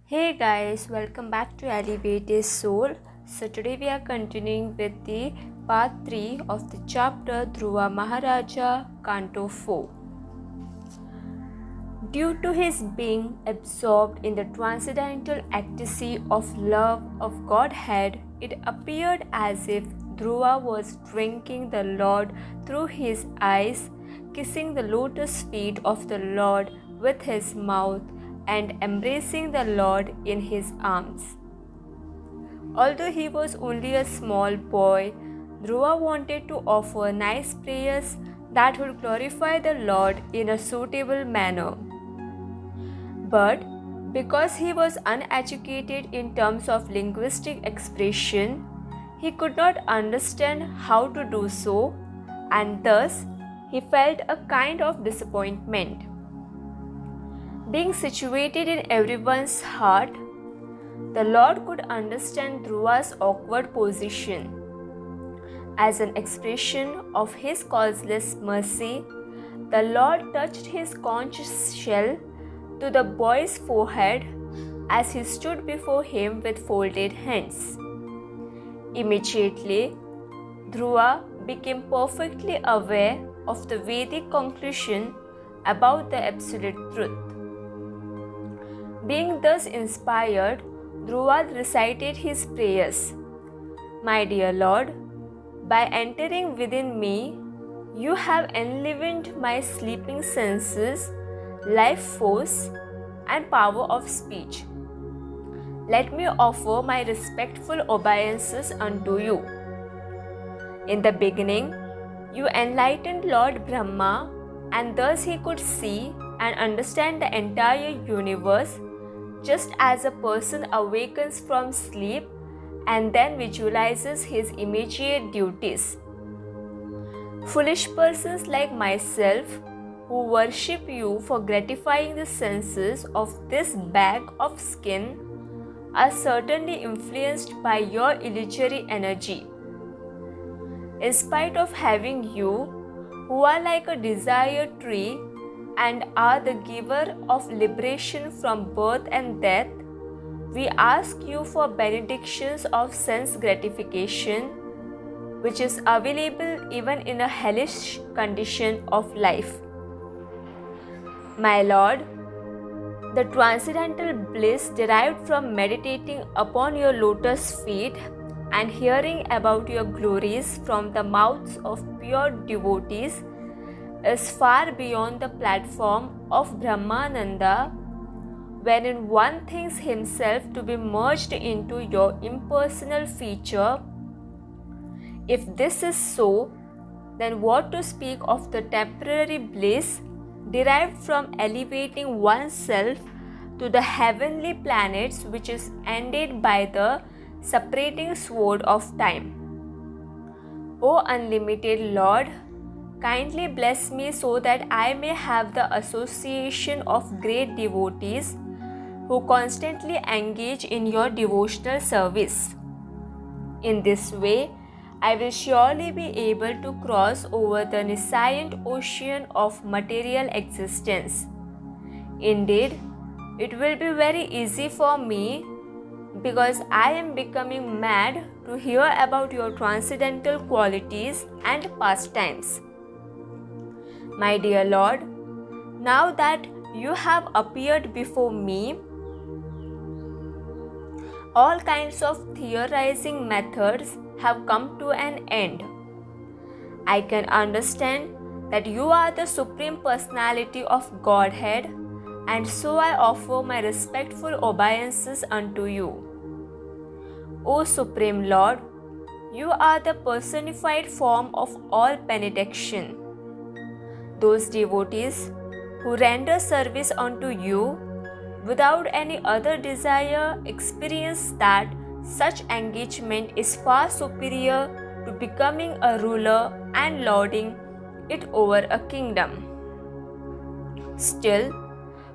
Hey guys, welcome back to Alleviated Soul. So today we are continuing with the part 3 of the chapter Dhruva Mahārāja, Canto 4. Due to his being absorbed in the transcendental ecstasy of love of Godhead, it appeared as if Dhruva was drinking the Lord through his eyes, kissing the lotus feet of the Lord with his mouth, and embracing the Lord in his arms. Although he was only a small boy, Dhruva wanted to offer nice prayers that would glorify the Lord in a suitable manner. But because he was uneducated in terms of linguistic expression, he could not understand how to do so, and thus he felt a kind of disappointment. Being situated in everyone's heart, the Lord could understand Dhruva's awkward position. As an expression of his causeless mercy, the Lord touched his conch shell to the boy's forehead as he stood before him with folded hands. Immediately, Dhruva became perfectly aware of the Vedic conclusion about the absolute truth. Being thus inspired, Dhruva recited his prayers. My dear Lord, by entering within me, you have enlivened my sleeping senses, life force, and power of speech. Let me offer my respectful obeisances unto you. In the beginning, you enlightened Lord Brahma, and thus he could see and understand the entire universe, just as a person awakens from sleep and then visualizes his immediate duties. Foolish persons like myself, who worship you for gratifying the senses of this bag of skin, are certainly influenced by your illusory energy. In spite of having you, who are like a desire tree and are the giver of liberation from birth and death, we ask you for benedictions of sense gratification, which is available even in a hellish condition of life. My Lord, the transcendental bliss derived from meditating upon your lotus feet and hearing about your glories from the mouths of pure devotees is far beyond the platform of Brahmananda, wherein one thinks himself to be merged into your impersonal feature. If this is so, then what to speak of the temporary bliss derived from elevating oneself to the heavenly planets, which is ended by the separating sword of time? O unlimited Lord, kindly bless me so that I may have the association of great devotees who constantly engage in your devotional service. In this way, I will surely be able to cross over the nascent ocean of material existence. Indeed, it will be very easy for me, because I am becoming mad to hear about your transcendental qualities and pastimes. My dear Lord, now that you have appeared before me, all kinds of theorizing methods have come to an end. I can understand that you are the Supreme Personality of Godhead, and so I offer my respectful obeisances unto you. O Supreme Lord, you are the personified form of all benediction. Those devotees who render service unto you without any other desire experience that such engagement is far superior to becoming a ruler and lording it over a kingdom. Still,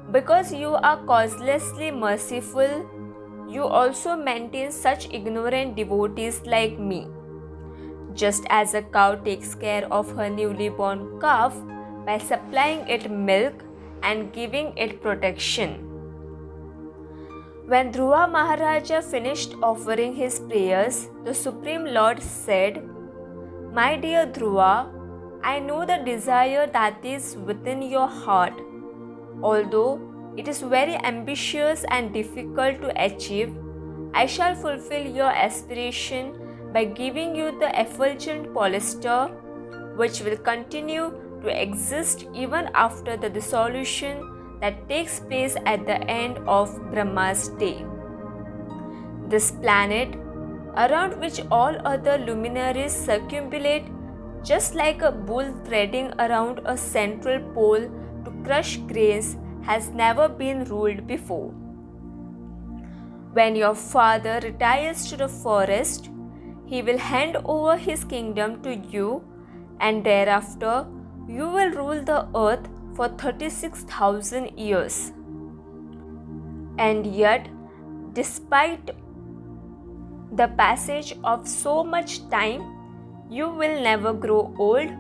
because you are causelessly merciful, you also maintain such ignorant devotees like me. Just as a cow takes care of her newly born calf by supplying it milk and giving it protection, When Dhruva Mahārāja finished offering his prayers, the Supreme Lord said, "My dear Dhruva, I know the desire that is within your heart. Although it is very ambitious and difficult to achieve, I shall fulfill your aspiration by giving you the effulgent polyster, which will continue to exist even after the dissolution that takes place at the end of Brahma's day. This planet, around which all other luminaries circumambulate, just like a bull threading around a central pole to crush grains, has never been ruled before. When your father retires to the forest, he will hand over his kingdom to you, and thereafter you will rule the earth for 36,000 years. And yet, despite the passage of so much time, you will never grow old,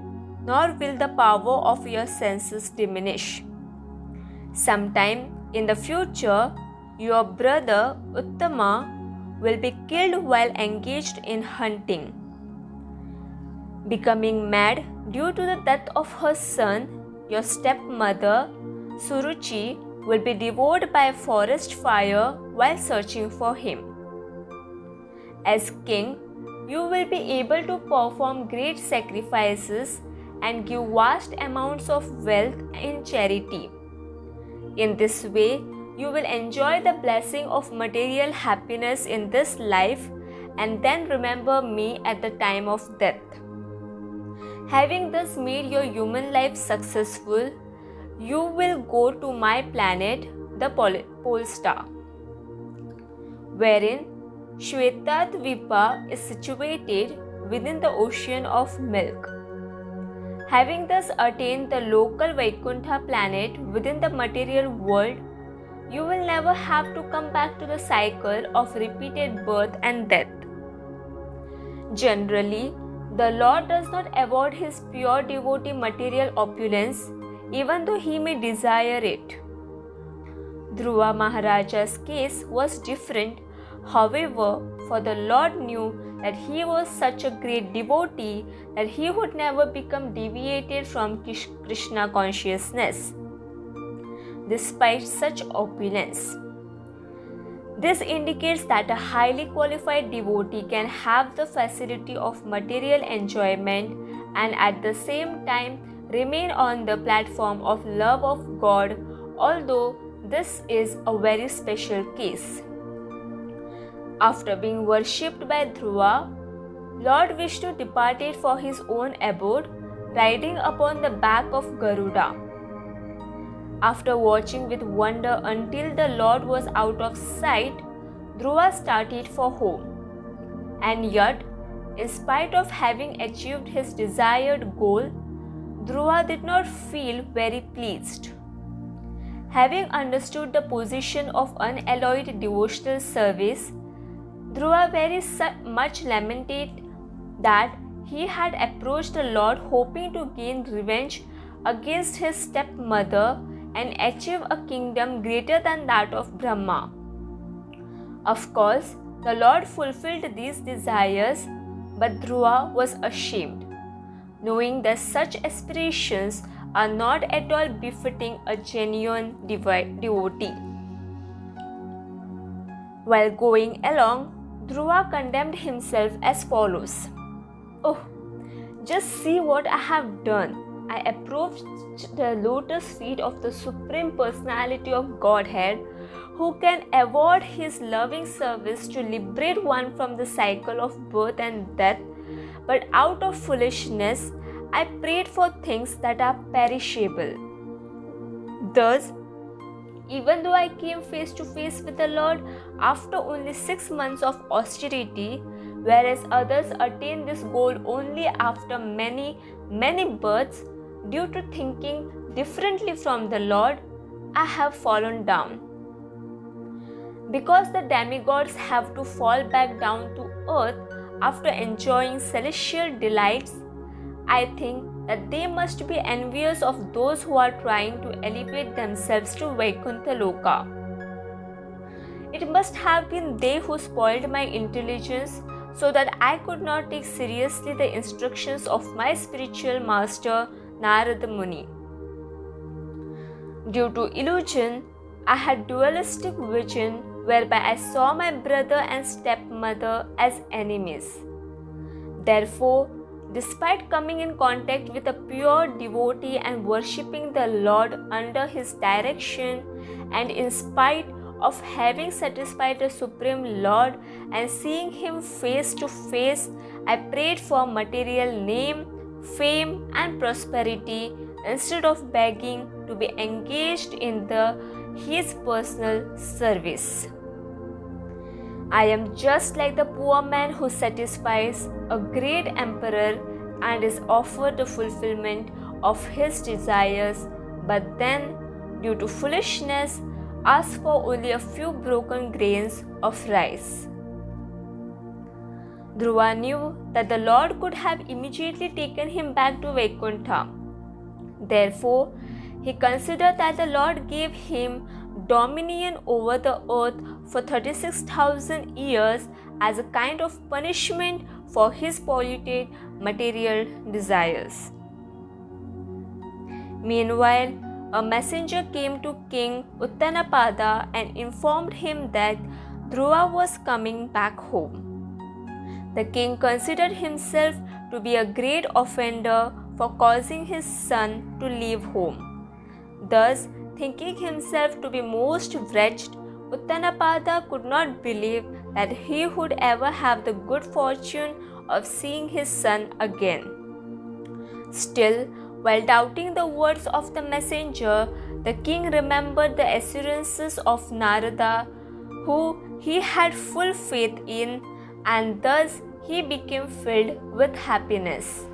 nor will the power of your senses diminish. Sometime in the future, your brother Uttama will be killed while engaged in hunting. Becoming mad due to the death of her son, your stepmother Suruchi will be devoured by a forest fire while searching for him. As king, you will be able to perform great sacrifices and give vast amounts of wealth in charity. In this way, you will enjoy the blessing of material happiness in this life and then remember me at the time of death. Having thus made your human life successful, you will go to my planet, the pole star, wherein Shvetadvipa is situated within the ocean of milk. Having thus attained the local Vaikuntha planet within the material world, you will never have to come back to the cycle of repeated birth and death. Generally, the Lord does not award his pure devotee material opulence, even though he may desire it. Dhruva Mahārāja's case was different. However, for the Lord knew that he was such a great devotee that he would never become deviated from Krishna consciousness, despite such opulence. This indicates that a highly qualified devotee can have the facility of material enjoyment and at the same time remain on the platform of love of God, although this is a very special case. After being worshipped by Dhruva, Lord Vishnu departed for his own abode, riding upon the back of Garuda. After watching with wonder until the Lord was out of sight, Dhruva started for home. And yet, in spite of having achieved his desired goal, Dhruva did not feel very pleased. Having understood the position of unalloyed devotional service, Dhruva very much lamented that he had approached the Lord hoping to gain revenge against his stepmother and achieve a kingdom greater than that of Brahma. Of course, the Lord fulfilled these desires, but Dhruva was ashamed, knowing that such aspirations are not at all befitting a genuine devotee. While going along, Dhruva condemned himself as follows: "Oh, just see what I have done. I approached the lotus feet of the Supreme Personality of Godhead, who can award his loving service to liberate one from the cycle of birth and death, but out of foolishness, I prayed for things that are perishable. Thus, even though I came face to face with the Lord after only 6 months of austerity, whereas others attain this goal only after many births, due to thinking differently from the Lord, I have fallen down. Because the demigods have to fall back down to earth after enjoying celestial delights, I think that they must be envious of those who are trying to elevate themselves to Vaikuntha Loka. It must have been they who spoiled my intelligence so that I could not take seriously the instructions of my spiritual master Narada Muni. Due to illusion, I had dualistic vision whereby I saw my brother and stepmother as enemies. Therefore, despite coming in contact with a pure devotee and worshipping the Lord under his direction, and in spite of having satisfied the Supreme Lord and seeing him face to face, I prayed for material name, fame, and prosperity instead of begging to be engaged in his personal service. I am just like the poor man who satisfies a great emperor and is offered the fulfillment of his desires, but then, due to foolishness, asks for only a few broken grains of rice. Dhruva knew that the Lord could have immediately taken him back to Vaikuntha. Therefore, he considered that the Lord gave him dominion over the earth for 36,000 years as a kind of punishment for his polluted material desires. Meanwhile, a messenger came to King Uttanapada and informed him that Dhruva was coming back home. The king considered himself to be a great offender for causing his son to leave home. Thus, thinking himself to be most wretched, Uttanapada could not believe that he would ever have the good fortune of seeing his son again. Still, while doubting the words of the messenger, the king remembered the assurances of Narada, who he had full faith in, and thus he became filled with happiness.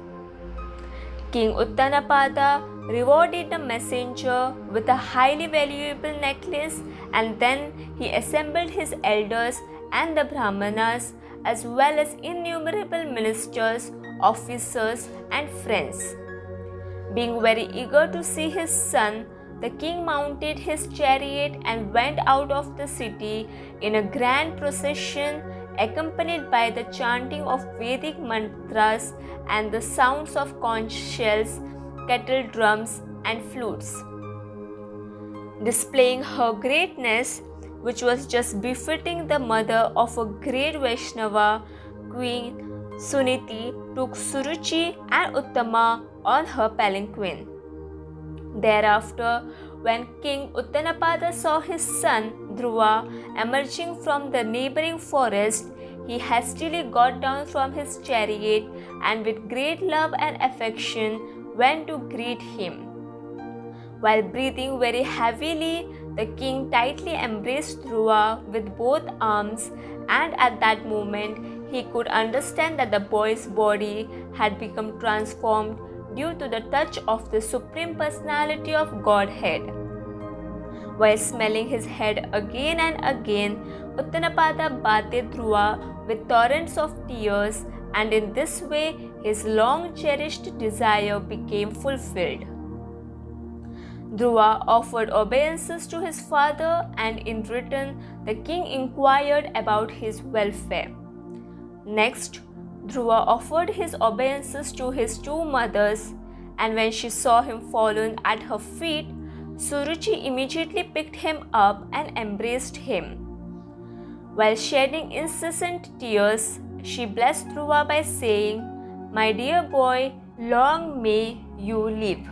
King Uttanapada rewarded the messenger with a highly valuable necklace, and then he assembled his elders and the Brahmanas, as well as innumerable ministers, officers, and friends. Being very eager to see his son, the king mounted his chariot and went out of the city in a grand procession, accompanied by the chanting of Vedic mantras and the sounds of conch shells, kettle drums, and flutes. Displaying her greatness, which was just befitting the mother of a great Vaishnava, Queen Suniti took Suruchi and Uttama on her palanquin. Thereafter, when King Uttanapada saw his son Dhruva emerging from the neighboring forest, he hastily got down from his chariot and with great love and affection went to greet him. While breathing very heavily, the king tightly embraced Dhruva with both arms, and at that moment he could understand that the boy's body had become transformed due to the touch of the Supreme Personality of Godhead. While smelling his head again and again, Uttanapada bathed Dhruva with torrents of tears, and in this way his long cherished desire became fulfilled. Dhruva offered obeisances to his father, and in return the king inquired about his welfare. Next, Dhruva offered his obeisances to his two mothers, and when she saw him fallen at her feet, Suruchi immediately picked him up and embraced him. While shedding incessant tears, she blessed Dhruva by saying, "My dear boy, long may you live."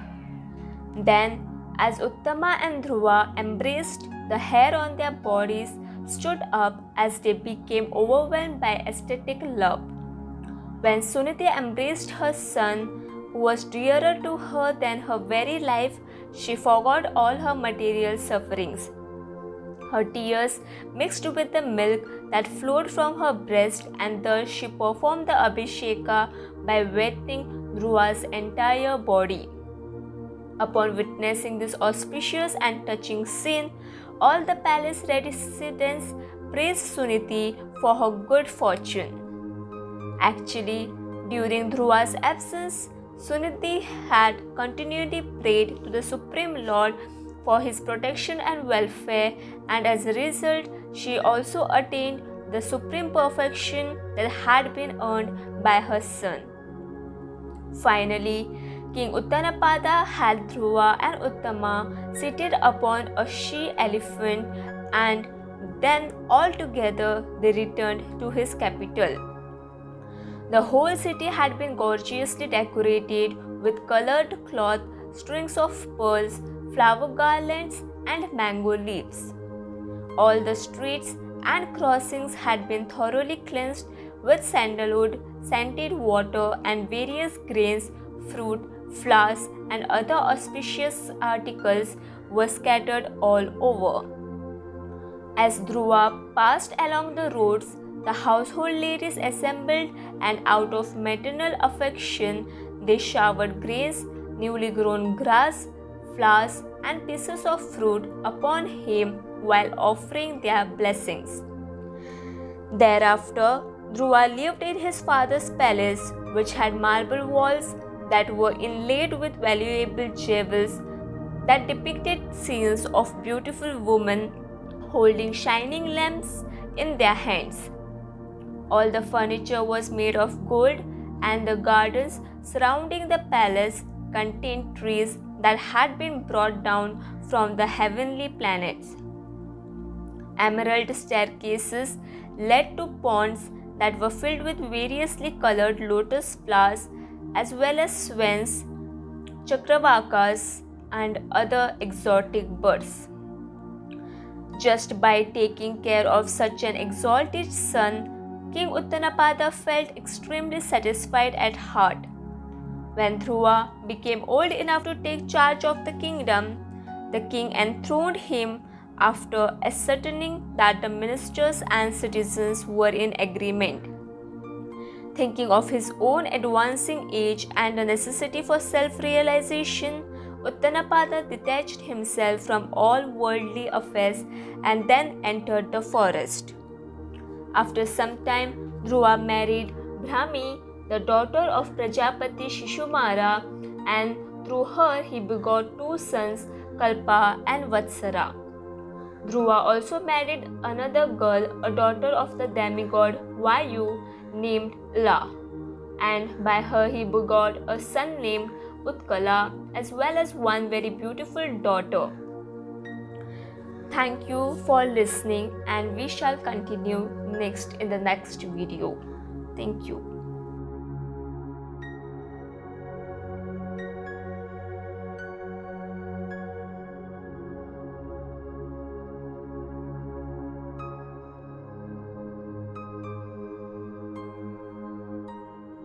Then, as Uttama and Dhruva embraced, the hair on their bodies stood up as they became overwhelmed by ecstatic love. When Suniti embraced her son, who was dearer to her than her very life, she forgot all her material sufferings. Her tears mixed with the milk that flowed from her breast, and thus she performed the Abhisheka by wetting Dhruva's entire body. Upon witnessing this auspicious and touching scene, all the palace residents praised Suniti for her good fortune. Actually, during Dhruva's absence, Suniti had continually prayed to the Supreme Lord for his protection and welfare, and as a result, she also attained the supreme perfection that had been earned by her son. Finally, King Uttanapada had Dhruva and Uttama seated upon a she-elephant, and then all together they returned to his capital. The whole city had been gorgeously decorated with colored cloth, strings of pearls, flower garlands, and mango leaves. All the streets and crossings had been thoroughly cleansed with sandalwood, scented water, and various grains, fruit, flowers, and other auspicious articles were scattered all over. As Dhruva passed along the roads, the household ladies assembled, and out of maternal affection, they showered grains, newly grown grass, flowers, and pieces of fruit upon him while offering their blessings. Thereafter, Dhruva lived in his father's palace, which had marble walls that were inlaid with valuable jewels that depicted scenes of beautiful women holding shining lamps in their hands. All the furniture was made of gold, and the gardens surrounding the palace contained trees that had been brought down from the heavenly planets. Emerald staircases led to ponds that were filled with variously colored lotus flowers, as well as swans, chakravakas, and other exotic birds. Just by taking care of such an exalted son, King Uttanapada felt extremely satisfied at heart. When Dhruva became old enough to take charge of the kingdom, the king enthroned him after ascertaining that the ministers and citizens were in agreement. Thinking of his own advancing age and the necessity for self-realization, Uttanapada detached himself from all worldly affairs and then entered the forest. After some time, Dhruva married Brahmi, the daughter of Prajapati Shishumara, and through her he begot two sons, Kalpa and Vatsara. Dhruva also married another girl, a daughter of the demigod Vayu, named La, and by her he begot a son named Utkala, as well as one very beautiful daughter. Thank you for listening, and we shall continue next in the next video. Thank you.